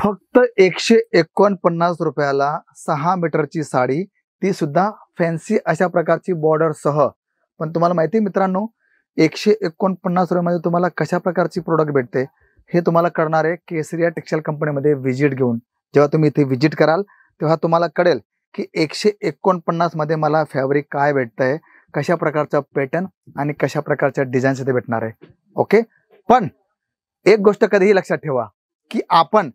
फक्त 149 रुपयाला 6 मीटरची साडी, ती सुद्धा फॅन्सी अशा प्रकारची बॉर्डर सह. पण तुम्हाला माहिती आहे मित्रांनो, 149 रुपयामध्ये तुम्हाला कशा प्रकारची प्रोडक्ट भेटते हे तुम्हाला कळणार आहे केसरिया टेक्सटाईल कंपनीमध्ये व्हिजिट घेऊन. जेव्हा तुम्ही इथे व्हिजिट कराल तेव्हा तुम्हाला कळेल की 149 मध्ये मला फॅब्रिक काय भेटतंय, कशा प्रकारचा पॅटर्न आणि कशा प्रकारच्या डिझाईन्स इथे भेटणार आहे. ओके, पण एक गोष्ट कधीही लक्षात ठेवा की आपण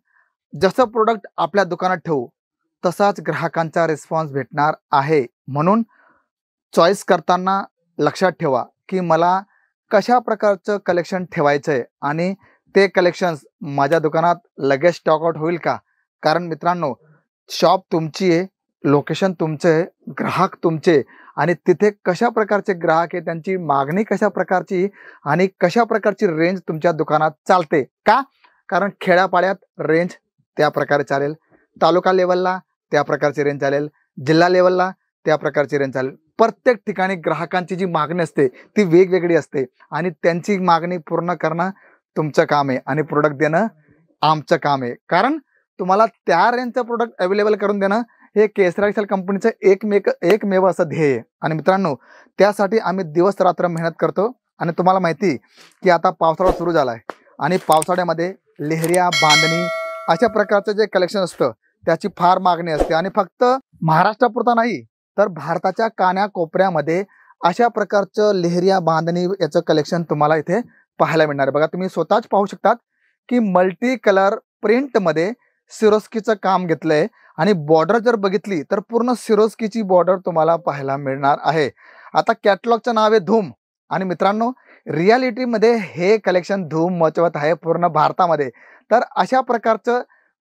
जसं प्रोडक्ट आपल्या दुकानात ठेवू तसाच ग्राहकांचा रिस्पॉन्स भेटणार आहे. म्हणून चॉईस करताना लक्षात ठेवा की मला कशा प्रकारचं कलेक्शन ठेवायचं आहे आणि ते कलेक्शन्स माझ्या दुकानात लगेच स्टॉक आउट होईल का. कारण मित्रांनो, शॉप तुमची आहे, लोकेशन तुमचं आहे, ग्राहक तुमचे, आणि तिथे कशा प्रकारचे ग्राहक आहे, त्यांची मागणी कशा प्रकारची आणि कशा प्रकारची रेंज तुमच्या दुकानात चालते का. कारण खेड्यापाड्यात रेंज त्या प्रकारे चालेल, तालुका लेवलला त्या प्रकारची रेंज चालेल, जिल्हा लेवलला त्या प्रकारची रेंज चालेल. प्रत्येक ठिकाणी ग्राहकांची जी मागणी असते ती वेगवेगळी असते आणि त्यांची मागणी पूर्ण करणं तुमचं काम आहे आणि प्रोडक्ट देणं आमचं काम आहे. कारण तुम्हाला त्या रेंजचं प्रोडक्ट अवेलेबल करून देणं हे केसरिया टेक्सटाईल कंपनीचं एकमेव असं ध्येय आहे. आणि मित्रांनो, त्यासाठी आम्ही दिवस रात्र मेहनत करतो. आणि तुम्हाला माहिती की आता पावसाळा सुरू झाला आहे आणि पावसाळ्यामध्ये लेहरिया, बांधणी अशा प्रकारचं जे कलेक्शन असतं त्याची फार मागणी असते. आणि फक्त महाराष्ट्रापुरता नाही तर भारताच्या कानाकोपऱ्यामध्ये अशा प्रकारचं लेहरिया, बांधणी याचं कलेक्शन तुम्हाला इथे पाहायला मिळणार आहे. बघा, तुम्ही स्वतःच पाहू शकतात की मल्टी कलर प्रिंटमध्ये सिरोस्कीचं काम घेतलंय आणि बॉर्डर जर बघितली तर पूर्ण सिरोस्कीची बॉर्डर तुम्हाला पाहायला मिळणार आहे. आता कॅटलॉगचं नाव आहे धूम. आणि मित्रांनो, रियालिटीमध्ये हे कलेक्शन धूम मचवत आहे पूर्ण भारतामध्ये. तर अशा प्रकारचं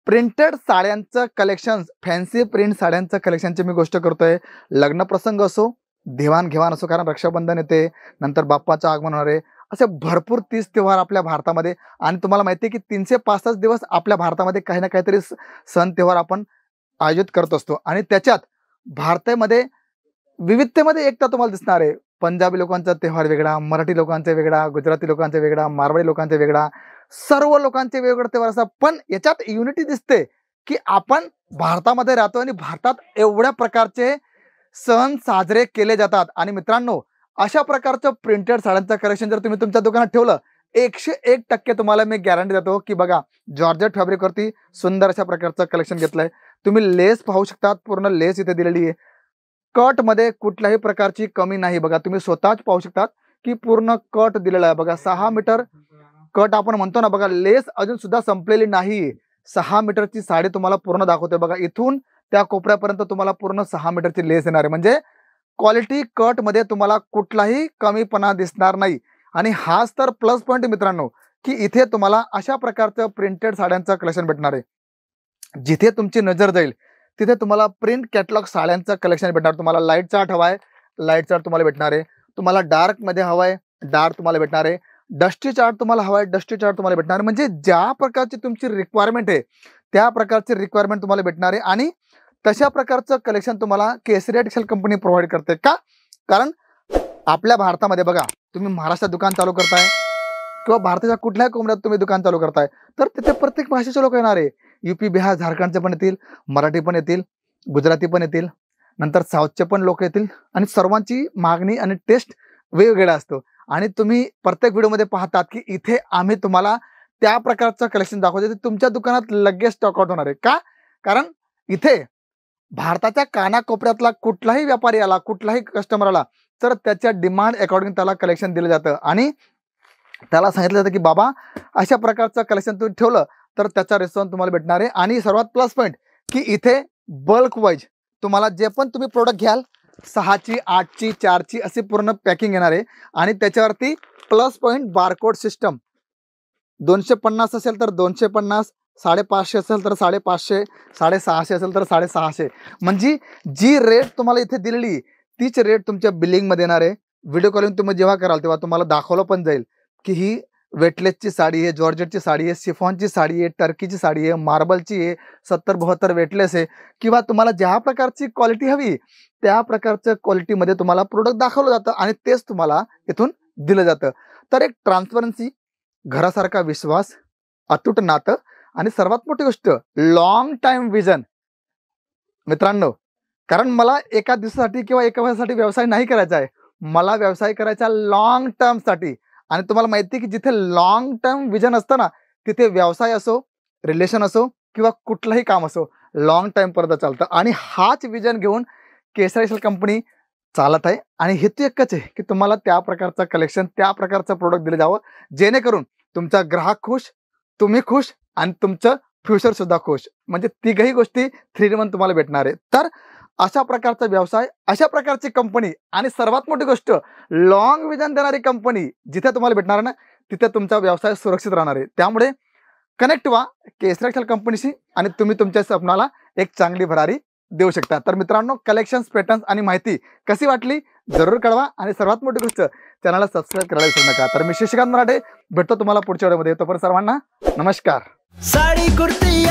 प्रिंटेड साड्यांचं कलेक्शन, फॅन्सी प्रिंट साड्यांचं कलेक्शनची मी गोष्ट करतोय. लग्न प्रसंग असो, देवाणघेवाण असो, कारण रक्षाबंधन येते, नंतर बाप्पाचं आगमन होणार आहे, असे भरपूर 30 त्योहार आपल्या भारतामध्ये. आणि तुम्हाला माहिती आहे की 365 दिवस आपल्या भारतामध्ये काही ना काहीतरी सण त्योहार आपण आयोजित करत असतो. आणि त्याच्यात भारतामध्ये विविधतेमध्ये एकता तुम्हाला दिसणार आहे. पंजाबी लोकांचा त्योहार वेगळा, मराठी लोकांचा वेगळा, गुजराती लोकांचा वेगळा, मारवाडी लोकांचा वेगळा, सर्व लोकांचे वेगवेगळे त्योहार असतात. पण याच्यात युनिटी दिसते की आपण भारतामध्ये राहतो आणि भारतात एवढ्या प्रकारचे सण साजरे केले जातात. आणि मित्रांनो, अशा प्रकारचं प्रिंटेड साड्यांचं कलेक्शन जर तुम्ही तुमच्या दुकानात ठेवलं, 101% तुम्हाला मी गॅरंटी देतो की बघा, जॉर्जेट फॅब्रिकवरती सुंदर अशा प्रकारचं कलेक्शन घेतलंय. तुम्ही लेस पाहू शकतात, पूर्ण लेस इथे दिलेली आहे. कट मध्ये कुठल्याही प्रकारची कमी नाही. बघा, तुम्ही स्वतःच पाहू शकतात की पूर्ण कट दिलेला आहे. बघा, 6 मीटर कट आपण म्हणतो ना, बघा लेस अजून सुद्धा संपलेली नाही. 6 मीटरची साडी तुम्हाला पूर्ण दाखवते. बघा, इथून त्या कोपऱ्यापर्यंत तुम्हाला पूर्ण 6 मीटरची लेस येणार आहे. म्हणजे क्वालिटी कट मध्ये तुम्हाला कुठलाही कमीपणा दिसणार नाही. आणि हाच तर प्लस पॉईंट मित्रांनो की इथे तुम्हाला अशा प्रकारचं प्रिंटेड साड्यांचं कलेक्शन भेटणार आहे. जिथे तुमची नजर जाईल तिथे तुम्हाला प्रिंट कॅटलॉग साड्यांचं कलेक्शन भेटणार. तुम्हाला लाईट चार्ट हवाय, लाईट चार्ट तुम्हाला भेटणार आहे. तुम्हाला डार्क मध्ये हवाय, डार्क तुम्हाला भेटणार आहे. डस्टी चार्ट तुम्हाला हवाय, डस्टी चार्ट तुम्हाला भेटणार. म्हणजे ज्या प्रकारची तुमची रिक्वायरमेंट आहे त्या प्रकारची रिक्वायरमेंट तुम्हाला भेटणार आहे. आणि तशा प्रकारचं कलेक्शन तुम्हाला केसरिया टेक्सटाईल कंपनी प्रोव्हाइड करते का. कारण आपल्या भारतामध्ये बघा, तुम्ही महाराष्ट्रात दुकान चालू करताय किंवा भारताच्या कुठल्याही कोपऱ्यात तुम्ही दुकान चालू करताय तर तिथे प्रत्येक भाषेचे लोक येणार आहे. यूपी, बिहार, झारखंडचे पण येतील, मराठी पण येतील, गुजराती पण येतील, नंतर साऊथचे पण लोक येतील. आणि सर्वांची मागणी आणि टेस्ट वेगवेगळा असतो. आणि तुम्ही प्रत्येक व्हिडिओमध्ये पाहतात की इथे आम्ही तुम्हाला त्या प्रकारचं कलेक्शन दाखवतो ते तुमच्या दुकानात लगेच स्टॉक आउट होणार आहे का. कारण इथे भारताच्या कानाकोपऱ्यातला कुठलाही व्यापारी आला, कुठलाही कस्टमर आला तर त्याच्या डिमांड अकॉर्डिंग त्याला कलेक्शन दिलं जातं. आणि त्याला सांगितलं जातं की बाबा, अशा प्रकारचं कलेक्शन तुम्ही ठेवलं तर त्याचा रिस्पॉन्स तुम्हाला भेटणार आहे. आणि सर्वात प्लस पॉईंट की इथे बल्क वाईज तुम्हाला जे पण तुम्ही प्रोडक्ट घ्याल, 6ची, 8ची, 4ची अशी पूर्ण पॅकिंग येणार आहे. आणि त्याच्यावरती प्लस पॉईंट बारकोड सिस्टम, 250 असेल तर 250, 550 असेल तर 550, 650 असेल तर 650. म्हणजे जी रेट तुम्हाला इथे दिलेली तीच रेट तुमच्या बिलिंगमध्ये येणार आहे. व्हिडिओ कॉलिंग तुम्ही जेव्हा कराल तेव्हा तुम्हाला दाखवलं पण जाईल की ही वेटलेसची साडी आहे, जॉर्जेटची साडी आहे, शिफॉनची साडी आहे, टर्कीची साडी आहे, मार्बलची आहे, 70-72 वेटलेस आहे. किंवा तुम्हाला ज्या प्रकारची क्वालिटी हवी त्या प्रकारच्या क्वालिटीमध्ये तुम्हाला प्रोडक्ट दाखवलं जातं आणि तेच तुम्हाला इथून दिलं जातं. तर एक ट्रान्सपरन्सी, घरासारखा विश्वास, अतूट नातं आणि सर्वात मोठी गोष्ट लॉंग टाइम विजन मित्रांनो, कारण मला एका दिवसासाठी किंवा एका वर्षासाठी व्यवसाय नाही करायचा आहे, मला व्यवसाय करायचा लॉंग टर्म साठी. आणि तुम्हाला माहिती आहे की जिथे लॉंग टर्म विजन असतं ना, तिथे व्यवसाय असो, रिलेशन असो किंवा कुठलंही काम असो, लॉंग टाइम पर्यंत चालतं. आणि हाच विजन घेऊन केसर एक्सेल कंपनी चालत आहे. आणि हेतू एकच आहे की तुम्हाला त्या प्रकारचं कलेक्शन, त्या प्रकारचं प्रोडक्ट दिलं जावं, जेणेकरून तुमचा ग्राहक खुश, तुम्ही खुश आणि तुमचं फ्युचर सुद्धा खुश. म्हणजे तिघही गोष्टी 3 in 1 तुम्हाला भेटणार आहे. तर अशा प्रकारचा व्यवसाय, अशा प्रकारची कंपनी आणि सर्वात मोठी गोष्ट लॉंग विजन देणारी कंपनी जिथे तुम्हाला भेटणार आहे ना, तिथे तुमचा व्यवसाय सुरक्षित राहणार आहे. त्यामुळे कनेक्ट व्हा केसर एक्सेल कंपनीशी आणि तुम्ही तुमच्या स्वप्नाला एक चांगली भरारी देऊ शकता. तर मित्रांनो, कलेक्शन्स, पॅटर्न्स आणि माहिती कशी वाटली जरूर कळवा. आणि सर्वात मोठी गोष्ट चॅनलला सबस्क्राईब करायला विसरू नका. तर मी शशिकांत मराठे भेटतो तुम्हाला पुढच्या व्हिडिओमध्ये. तोपर्यंत सर्वांना नमस्कार. साडी कुर्ती